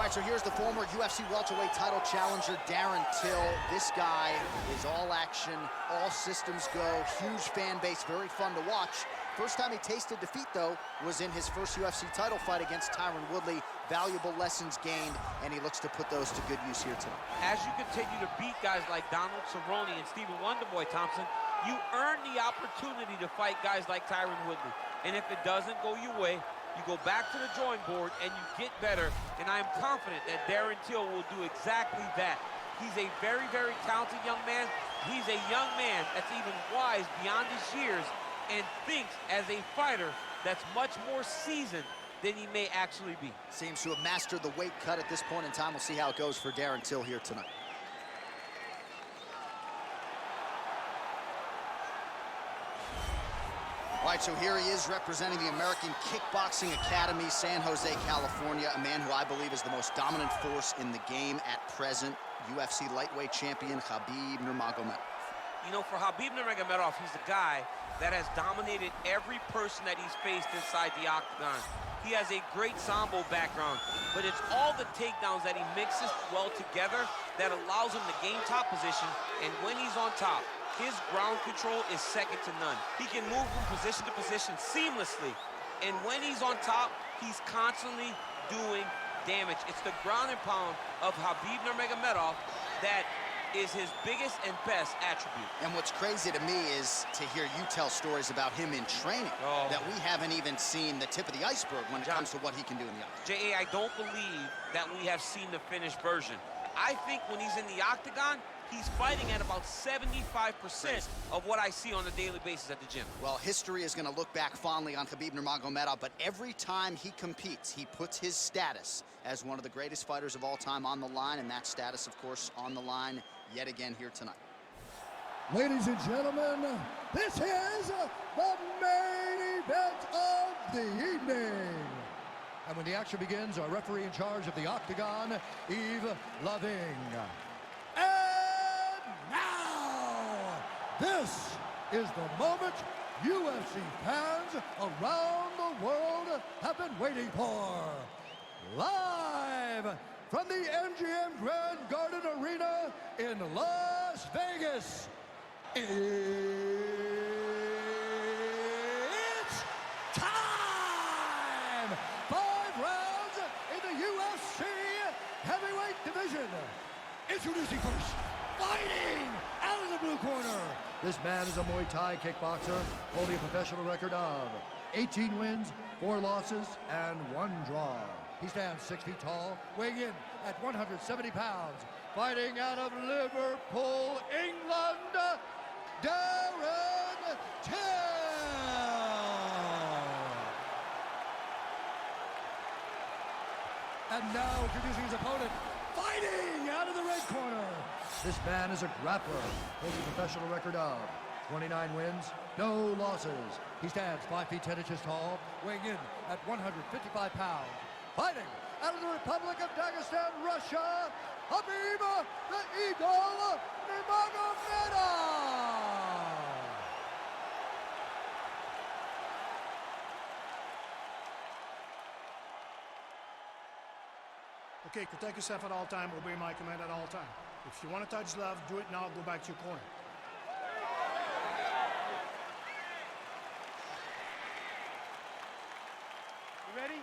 right, so here's the former UFC welterweight title challenger, Darren Till. This guy is all action, all systems go, huge fan base, very fun to watch. First time he tasted defeat, though, was in his first UFC title fight against Tyron Woodley. Valuable lessons gained, and he looks to put those to good use here tonight. As you continue to beat guys like Donald Cerrone and Stephen Wonderboy Thompson, you earn the opportunity to fight guys like Tyron Woodley. And if it doesn't go your way, you go back to the drawing board and you get better, and I am confident that Darren Till will do exactly that. He's a very, very talented young man. He's a young man that's even wise beyond his years and thinks as a fighter that's much more seasoned than he may actually be. Seems to have mastered the weight cut at this point in time. We'll see how it goes for Darren Till here tonight. All right, so here he is representing the American Kickboxing Academy, San Jose, California, a man who I believe is the most dominant force in the game at present, UFC lightweight champion Khabib Nurmagomedov. You know, for Khabib Nurmagomedov, he's a guy that has dominated every person that he's faced inside the octagon. He has a great Sambo background, but it's all the takedowns that he mixes well together that allows him to gain top position, and when he's on top, his ground control is second to none. He can move from position to position seamlessly, and when he's on top, he's constantly doing damage. It's the ground and pound of Khabib Nurmagomedov that is his biggest and best attribute. And what's crazy to me is to hear you tell stories about him in training that we haven't even seen the tip of the iceberg when it comes to what he can do in the octagon. J.A., I don't believe that we have seen the finished version. I think when he's in the octagon, he's fighting at about 75% of what I see on a daily basis at the gym. Well, history is going to look back fondly on Khabib Nurmagomedov, but every time he competes, he puts his status as one of the greatest fighters of all time on the line, and that status, of course, on the line yet again here tonight. Ladies and gentlemen, this is the main event of the evening. And when the action begins, our referee in charge of the octagon, Yves Loving. And now, this is the moment UFC fans around the world have been waiting for. Live from the MGM Grand Garden Arena in Las Vegas, it's time! 5 rounds in the UFC heavyweight division. Introducing first, fighting out of the blue corner. This man is a Muay Thai kickboxer holding a professional record of 18 wins, 4 losses, and 1 draw. He stands 6 feet tall, weighing in at 170 pounds. Fighting out of Liverpool, England, Darren Till. And now introducing his opponent, fighting out of the red corner. This man is a grappler, holding a professional record of 29 wins, no losses. He stands 5 feet 10 inches tall, weighing in at 155 pounds. Fighting out of the Republic of Dagestan, Russia, Khabib the Eagle Nurmagomedov. Okay, protect yourself at all time, obey my command at all time. If you want to touch love, do it now, go back to your corner. You ready?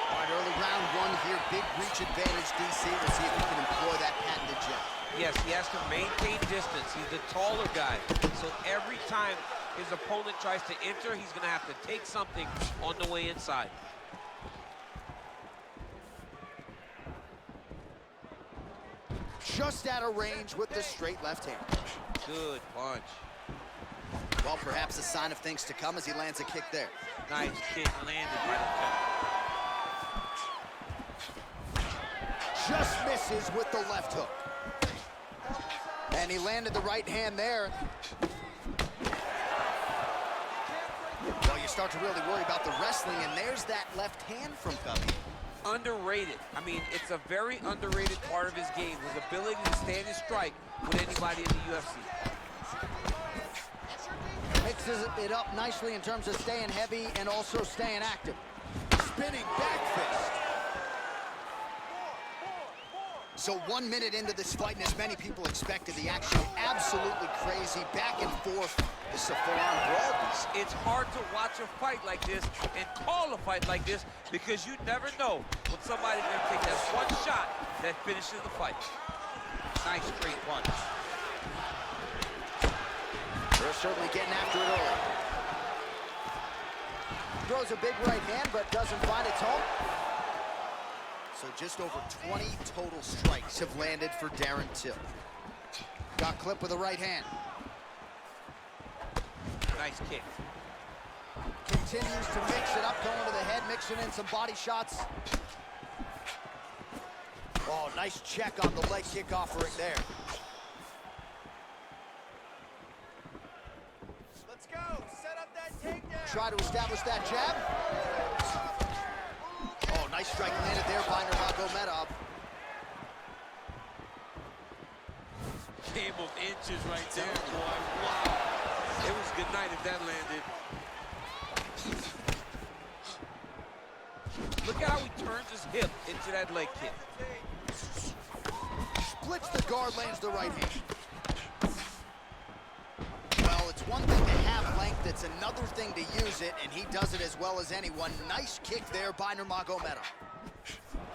All right, early round 1 here, big reach advantage, DC. We'll see if he can employ that patented jet. Yes, he has to maintain distance. He's the taller guy. So every time his opponent tries to enter, he's going to have to take something on the way inside. Just out of range with the straight left hand. Good punch. Well, perhaps a sign of things to come as he lands a kick there. Nice kick landed by the top. Just misses with the left hook. And he landed the right hand there. Well, you start to really worry about the wrestling, and there's that left hand from Khabib. Underrated. I mean, it's a very underrated part of his game, his ability to stand and strike with anybody in the UFC. Mixes it up nicely in terms of staying heavy and also staying active. Spinning back fist. So 1 minute into this fight, and as many people expected, the action absolutely crazy. Back and forth. This is a full-on brawl. It's hard to watch a fight like this and call a fight like this because you never know when somebody's going to take that one shot that finishes the fight. Nice straight punch. They're certainly getting after it early. Throws a big right hand, but doesn't find its home. So just over 20 total strikes have landed for Darren Till. Got clipped with a right hand. Nice kick. Continues to mix it up, going to the head, mixing in some body shots. Oh, nice check on the leg kick offering there. Let's go. Set up that takedown. Try to establish that jab. Oh, nice strike landed there by Nurmagomedov. Game of inches right there, boy. Wow. It was good night if that landed. Look at how he turns his hip into that leg kick. Splits the guard, lands the right hand. Well, it's one thing to have length, it's another thing to use it, and he does it as well as anyone. Nice kick there by Nurmagomedov.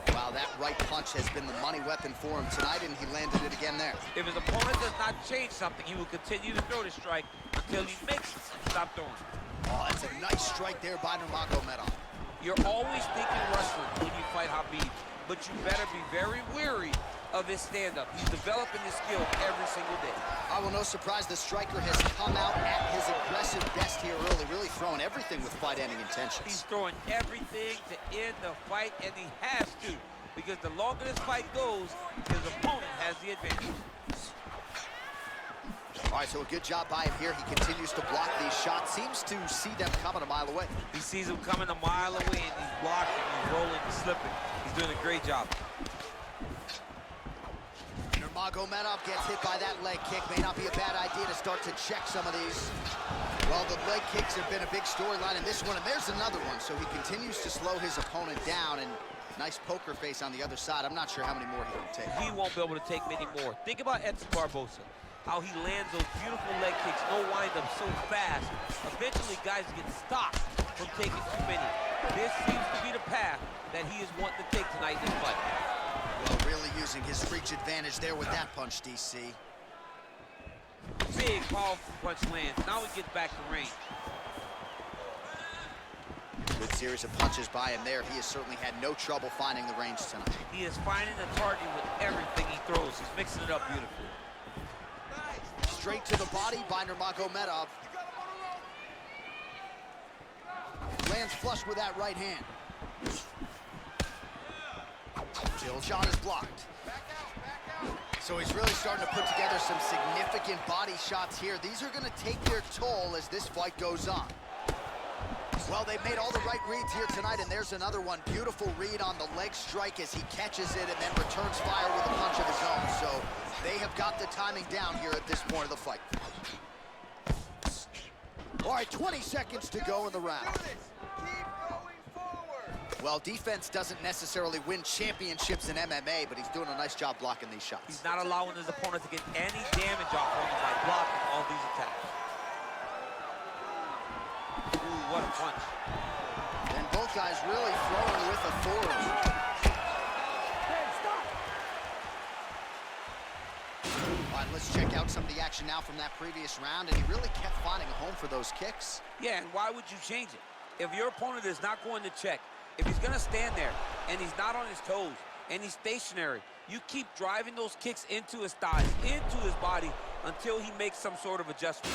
Wow, that right punch has been the money weapon for him tonight, and he landed it again there. If his opponent does not change something, he will continue to throw the strike until he makes it stop throwing. Oh, that's a nice strike there by Nurmagomedov. You're always thinking wrestling when you fight Khabib, but you better be very wary of his stand-up. He's developing his skill every single day. Well, no surprise, the striker has come out at his aggressive best here early, really throwing everything with fight-ending intentions. He's throwing everything to end the fight, and he has to, because the longer this fight goes, his opponent has the advantage. All right, so a good job by him here. He continues to block these shots, seems to see them coming a mile away. He sees them coming a mile away, and he's blocking, he's rolling, he's slipping. He's doing a great job. Nurmagomedov gets hit by that leg kick. May not be a bad idea to start to check some of these. Well, the leg kicks have been a big storyline in this one, and there's another one. So he continues to slow his opponent down, and nice poker face on the other side. I'm not sure how many more he can take. He won't be able to take many more. Think about Edson Barboza, how he lands those beautiful leg kicks, no wind-up, so fast. Eventually, guys get stopped from taking too many. This seems to be the path that he is wanting to take tonight in this fight. Well, really using his reach advantage there with that punch, DC. Big, powerful punch lands. Now he gets back to range. Good series of punches by him there. He has certainly had no trouble finding the range tonight. He is finding the target with everything he throws. He's mixing it up beautifully. Straight to the body by Nurmagomedov. Lands flush with that right hand. Till shot is blocked. So he's really starting to put together some significant body shots here. These are going to take their toll as this fight goes on. Well, they've made all the right reads here tonight, and there's another one. Beautiful read on the leg strike as he catches it and then returns fire with a punch of his own. So they have got the timing down here at this point of the fight. All right, 20 seconds to go in the round. Well, defense doesn't necessarily win championships in MMA, but he's doing a nice job blocking these shots. He's not allowing his opponent to get any damage off of him by blocking all these attacks. Ooh, what a punch. And both guys really throwing with authority. All right, let's check out some of the action now from that previous round, and he really kept finding a home for those kicks. Yeah, and why would you change it? If your opponent is not going to check, if he's going to stand there and he's not on his toes and he's stationary, you keep driving those kicks into his thighs, into his body, until he makes some sort of adjustment.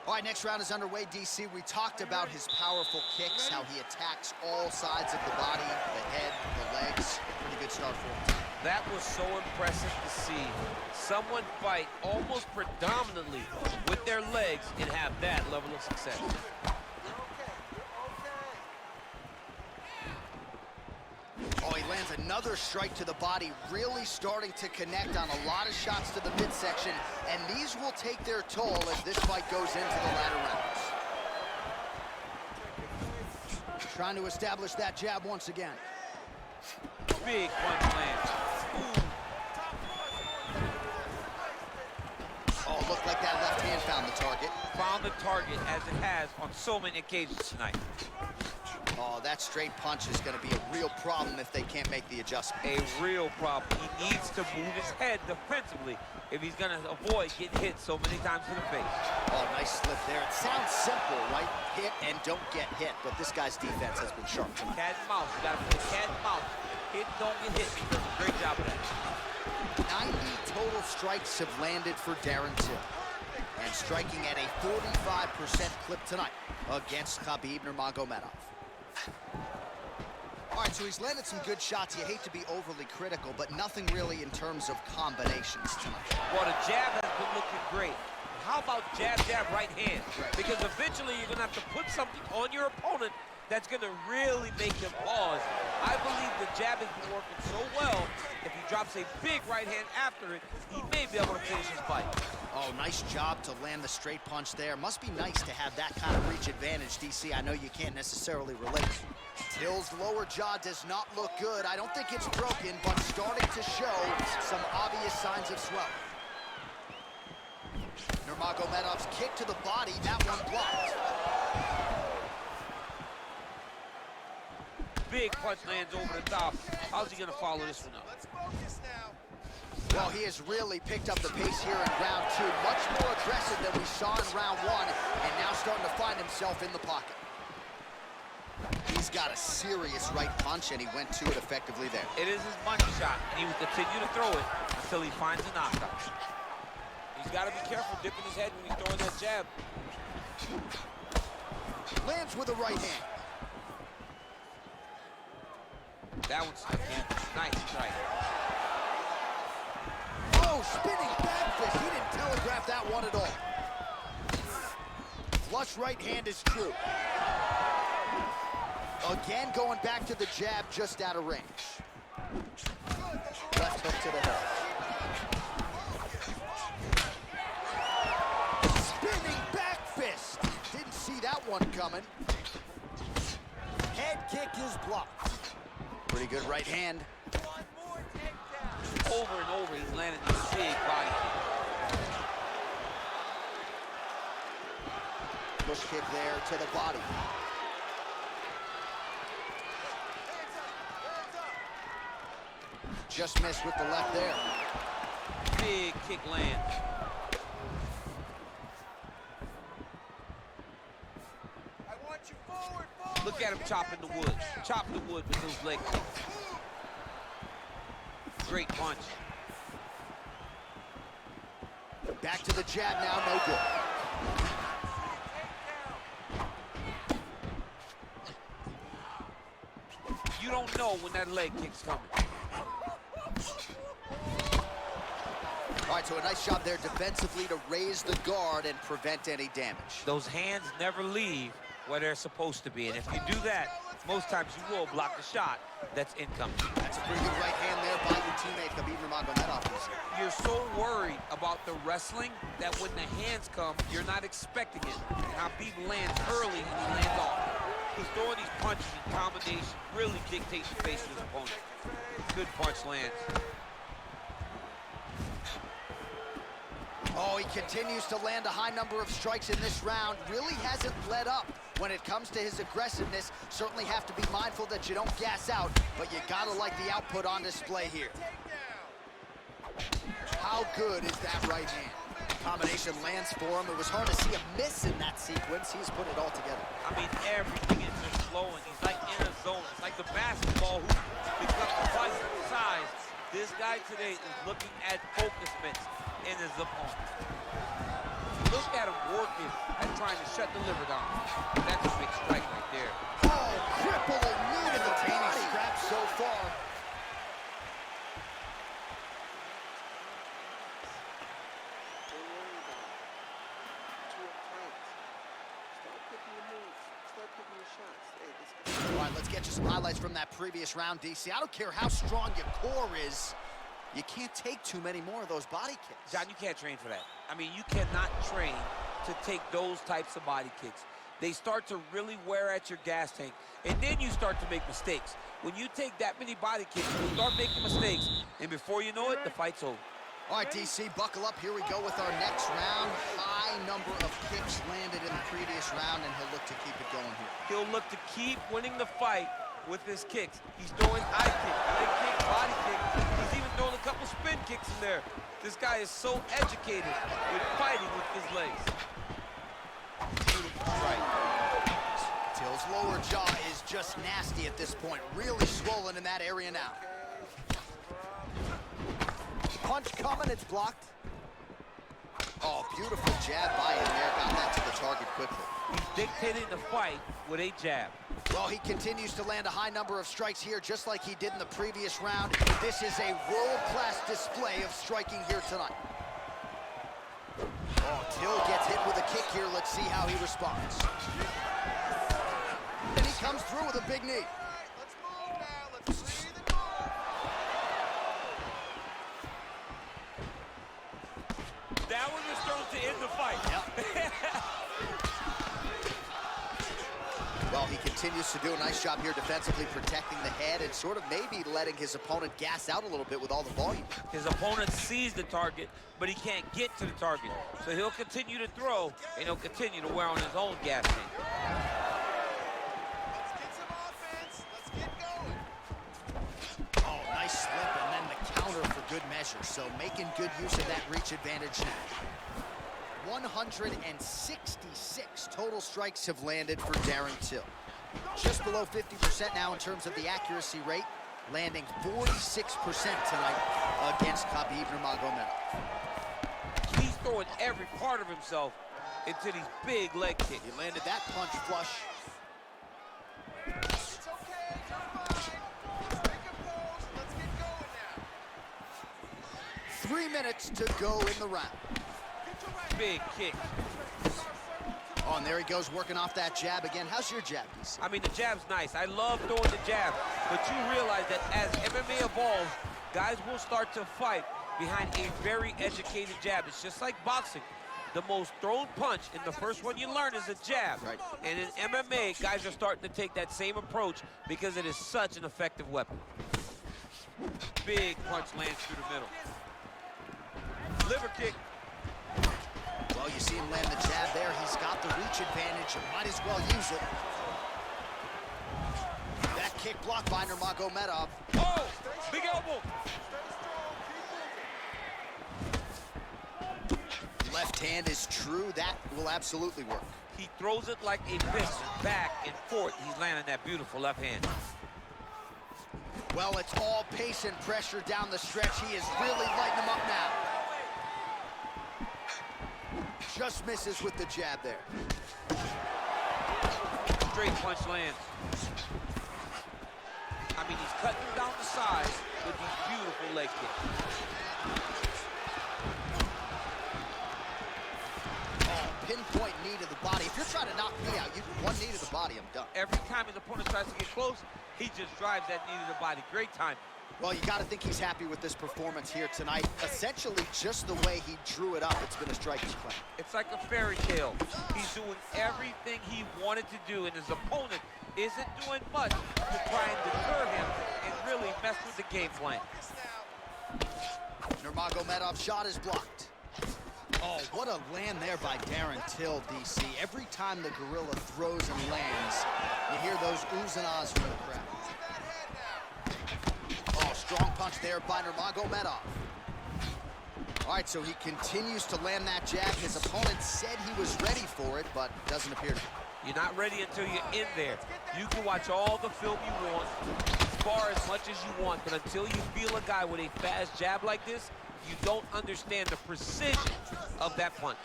All right, next round is underway, DC. We talked about his powerful kicks, how he attacks all sides of the body, the head, the legs. Pretty good start for him. That was so impressive to see. Someone fight almost predominantly with their legs and have that level of success. Oh, he another strike to the body, really starting to connect on a lot of shots to the midsection, and these will take their toll as this fight goes into the latter rounds. Trying to establish that jab once again. Big punch lands. Oh, looked like that left hand found the target. Found the target as it has on so many occasions tonight. Oh, that straight punch is going to be a real problem if they can't make the adjustment. A real problem. He needs to move his head defensively if he's going to avoid getting hit so many times in the face. Oh, nice slip there. It sounds simple, right? Hit and don't get hit, but this guy's defense has been sharp tonight. Cat and mouse. You got to play cat and mouse. Hit, don't get hit. He does a great job of that. 90 total strikes have landed for Darren Till, and striking at a 45% clip tonight against Khabib Nurmagomedov. All right, so he's landed some good shots. You hate to be overly critical, but nothing really in terms of combinations tonight. Well, the jab has been looking great. How about jab, jab, right hand? Because eventually you're going to have to put something on your opponent that's going to really make him pause. I believe the jab has been working so well, if he drops a big right hand after it, he may be able to finish his fight. Oh, nice job to land the straight punch there. Must be nice to have that kind of reach advantage, DC. I know you can't necessarily relate. Till's lower jaw does not look good. I don't think it's broken, but starting to show some obvious signs of swelling. Nurmagomedov's kick to the body, that one blocked. Big punch lands over the top. How's he going to follow this one up? Let's focus now. Well, he has really picked up the pace here in round two. Much more aggressive than we saw in round one, and now starting to find himself in the pocket. He's got a serious right punch, and he went to it effectively there. It is his money shot, and he will continue to throw it until he finds a knockout. He's got to be careful dipping his head when he's throwing that jab. Lands with a right hand. That one's stuck in. Nice strike. Oh, spinning back fist. He didn't telegraph that one at all. Flush right hand is true. Again, going back to the jab, just out of range. Left hook to the head. Spinning back fist. Didn't see that one coming. Head kick is blocked. Pretty good right hand. One more takedown. Over and over, he's landing this big body kick. Push kick there to the body. Hands up. Just missed with the left there. Big kick lands. I want you forward. Look at him chopping the wood. Chopping the wood with those leg kicks. Great punch. Back to the jab now, no good. You don't know when that leg kick's coming. All right, so a nice job there defensively to raise the guard and prevent any damage. Those hands never leave where they're supposed to be, and if you do that, most times you will block the shot that's incoming. That's a pretty good right hand there by your teammate, Khabib Nurmagomedov. You're so worried about the wrestling that when the hands come, you're not expecting it. And Khabib lands early and he lands off. He's throwing these punches in combination, really dictates the face of his opponent. Good punch lands. Oh, he continues to land a high number of strikes in this round. Really hasn't let up when it comes to his aggressiveness. Certainly have to be mindful that you don't gas out, but you gotta like the output on display here. How good is that right hand? Combination lands for him. It was hard to see a miss in that sequence. He's put it all together. I mean, everything is just flowing. He's like in a zone. It's like the basketball hoop becomes twice the size. This guy today is looking at focus mitts in his opponent. Look at him working and trying to shut the liver down. That's a big strike right there. Oh, crippling knee to the body. Scrap so far. All right, let's get you some highlights from that previous round, DC. I don't care how strong your core is. You can't take too many more of those body kicks. John, you can't train for that. I mean, you cannot train to take those types of body kicks. They start to really wear at your gas tank, and then you start to make mistakes. When you take that many body kicks, you start making mistakes, and before you know it, the fight's over. All right, DC, buckle up. Here we go with our next round. High number of kicks landed in the previous round, and he'll look to keep it going here. He'll look to keep winning the fight with his kicks. He's throwing high kick, leg kick, body kick. He's even throwing a couple spin kicks in there. This guy is so educated with fighting with his legs. Beautiful strike. Till's lower jaw is just nasty at this point. Really swollen in that area now. Punch coming, it's blocked. Oh, beautiful jab by him there. Got that to the target quickly. He's dictating the fight with a jab. Well, he continues to land a high number of strikes here, just like he did in the previous round. This is a world-class display of striking here tonight. Oh, Till gets hit with a kick here. Let's see how he responds. And he comes through with a big knee. Let's move now. Let's breathe and move. That one was thrown to end the fight. Yep. Well, he continues to do a nice job here defensively, protecting the head and sort of maybe letting his opponent gas out a little bit with all the volume. His opponent sees the target, but he can't get to the target. So he'll continue to throw, and he'll continue to wear on his own gas tank. Let's get some offense. Let's get going. Oh, nice slip, and then the counter for good measure. So making good use of that reach advantage now. 166 total strikes have landed for Darren Till. Just below 50% now in terms of the accuracy rate, landing 46% tonight against Khabib Nurmagomedov. He's throwing every part of himself into these big leg kicks. He landed that punch flush. It's okay. You're fine. Let's take a pose. Let's get going now. 3 minutes to go in the round. Big kick. Oh, and there he goes, working off that jab again. How's your jab, DC? I mean, the jab's nice. I love throwing the jab, but you realize that as MMA evolves, guys will start to fight behind a very educated jab. It's just like boxing. The most thrown punch, and the first one you learn is a jab. Right. And in MMA, guys are starting to take that same approach because it is such an effective weapon. Big punch lands through the middle. Liver kick. Well, you see him land the jab there. He's got the reach advantage. Might as well use it. That kick blocked by Nurmagomedov. Oh, big elbow. Left hand is true. That will absolutely work. He throws it like a piston, back and forth. He's landing that beautiful left hand. Well, it's all pace and pressure down the stretch. He is really lighting him up now. Just misses with the jab there. Straight punch lands. I mean, he's cutting down the sides with these beautiful leg kicks. Oh, pinpoint knee to the body. If you're trying to knock me out, one knee to the body, I'm done. Every time his opponent tries to get close, he just drives that knee to the body. Great time. Well, you got to think he's happy with this performance here tonight. Essentially, just the way he drew it up, it's been a striking play. It's like a fairy tale. He's doing everything he wanted to do, and his opponent isn't doing much to try and deter him and really mess with the game plan. Nurmagomedov's shot is blocked. Oh, what a land there by Darren Till, DC. Every time the gorilla throws and lands, you hear those oohs and ahs from the crowd. Oh, strong punch there by Nurmagomedov. All right, so he continues to land that jab. His opponent said he was ready for it, but doesn't appear to be. You're not ready until you're in there. You can watch all the film you want, spar as much as you want, but until you feel a guy with a fast jab like this, you don't understand the precision of that punch.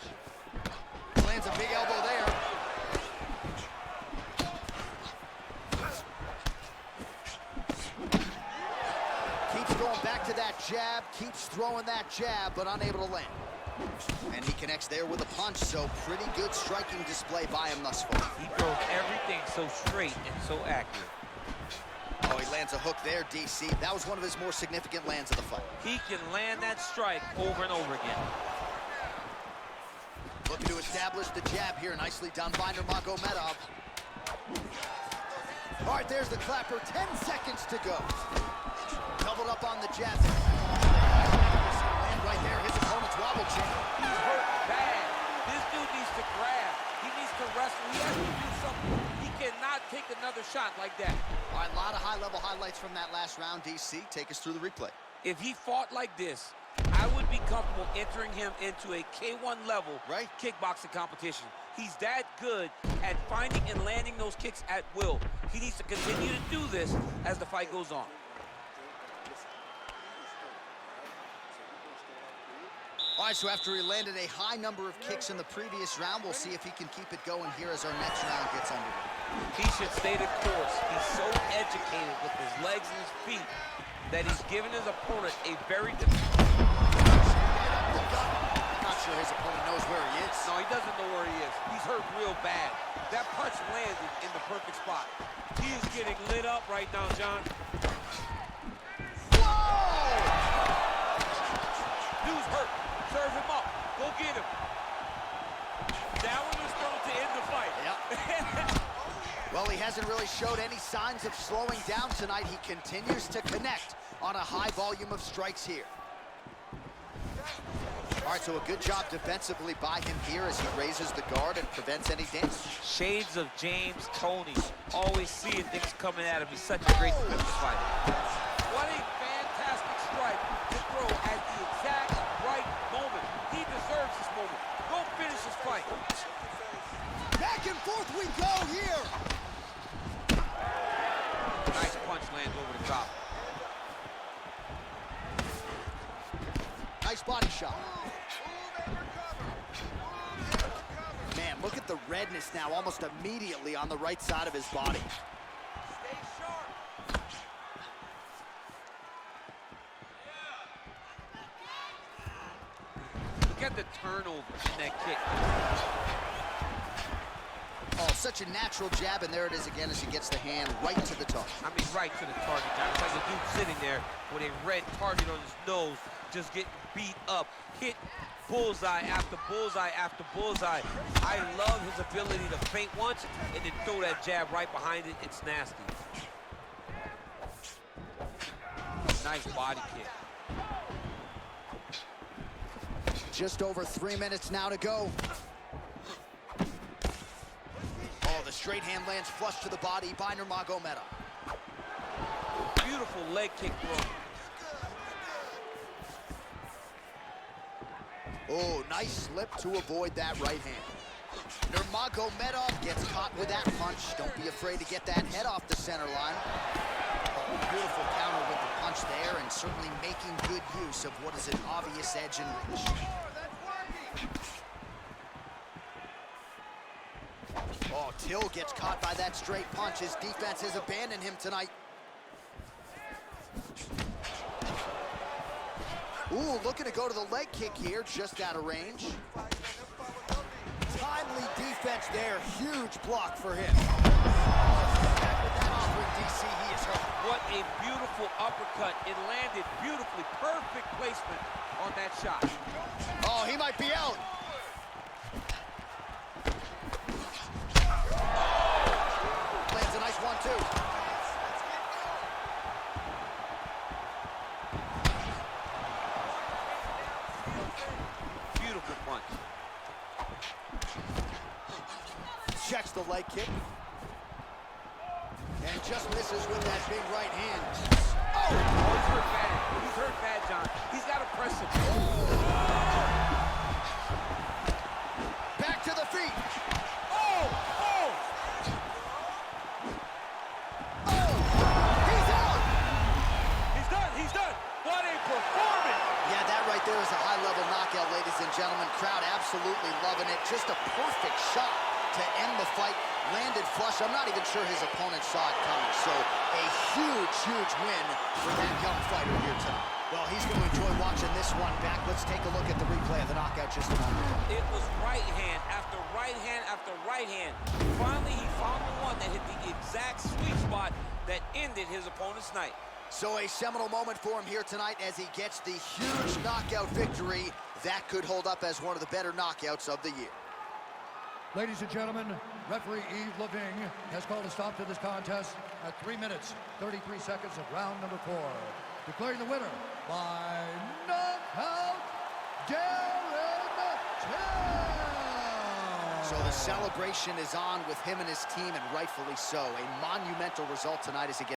Lands a big elbow there. Keeps going back to that jab, keeps throwing that jab, but unable to land. And he connects there with a punch, so pretty good striking display by him thus far. He throws everything so straight and so accurate. lands a hook there, DC. That was one of his more significant lands of the fight. He can land that strike over and over again. Looking to establish the jab here. Nicely done by Nurmagomedov. All right, there's the clapper. 10 seconds to go. Doubled up on the jab. And right there, his opponent's wobble chain. He's hurt bad. This dude needs to grab. He needs to wrestle. He has to do something. He cannot take another shot like that. All right, a lot of high-level highlights from that last round, DC. Take us through the replay. If he fought like this, I would be comfortable entering him into a K1 level kickboxing competition. He's that good at finding and landing those kicks at will. He needs to continue to do this as the fight goes on. All right, so after he landed a high number of kicks in the previous round, we'll see if he can keep it going here as our next round gets underway. He should stay the course. He's so educated with his legs and his feet that he's given his opponent a very difficult... I'm not sure his opponent knows where he is. No, he doesn't know where he is. He's hurt real bad. That punch landed in the perfect spot. He is getting lit up right now, John. Whoa! Dude's hurt. Serve him up. Go get him. That one was thrown to end the fight. Yep. Well, he hasn't really showed any signs of slowing down tonight. He continues to connect on a high volume of strikes here. All right, so a good job defensively by him here as he raises the guard and prevents any damage. Shades of James Toney. Always seeing things coming at him. He's such a great defensive fighter. What a fantastic strike to throw at the exact right moment. He deserves this moment. Go finish this fight. Back and forth we go here. Nice punch lands over the top. Nice body shot. Man, look at the redness now almost immediately on the right side of his body. Stay sharp. Look at the turnover in that kick. Oh, such a natural jab, and there it is again as he gets the hand right to the target. I mean, right to the target, John. It's like a dude sitting there with a red target on his nose, just getting beat up. Hit bullseye after bullseye after bullseye. I love his ability to feint once and then throw that jab right behind it. It's nasty. Nice body kick. Just over 3 minutes now to go. Oh, the straight hand lands flush to the body by Nurmagomedov. Beautiful leg kick throw. Oh, nice slip to avoid that right hand. Nurmagomedov gets caught with that punch. Don't be afraid to get that head off the center line. Oh, beautiful counter with the punch there, and certainly making good use of what is an obvious edge and reach. Oh, Till gets caught by that straight punch. His defense has abandoned him tonight. Ooh, looking to go to the leg kick here, just out of range. Timely defense there, huge block for him. With that offering, DC, he is hurt. What a beautiful uppercut. It landed beautifully. Perfect placement on that shot. Oh, he might be out. Lands a nice 1-2. Beautiful punch. Checks the leg kick. And just misses with that big right hand. Oh, he's hurt bad. He's hurt bad, John. He's got to press him. Back to the feet. Oh! He's out. He's done. He's done. What a performance. Yeah, that right there is a high-level knockout, ladies and gentlemen. Crowd absolutely loving it. Just a perfect shot to end the fight. Landed flush. I'm not even sure his opponent saw it coming. So a huge, huge win for that young fighter here tonight. Well, he's going to enjoy watching this one back. Let's take a look at the replay of the knockout just a moment ago. It was right hand after right hand after right hand. Finally, he found the one that hit the exact sweet spot that ended his opponent's night. So a seminal moment for him here tonight as he gets the huge knockout victory. That could hold up as one of the better knockouts of the year. Ladies and gentlemen, referee Yves Leving has called a stop to this contest at 3 minutes, 33 seconds of round number 4. Declaring the winner by knockout, Darren. So the celebration is on with him and his team, and rightfully so. A monumental result tonight as he gets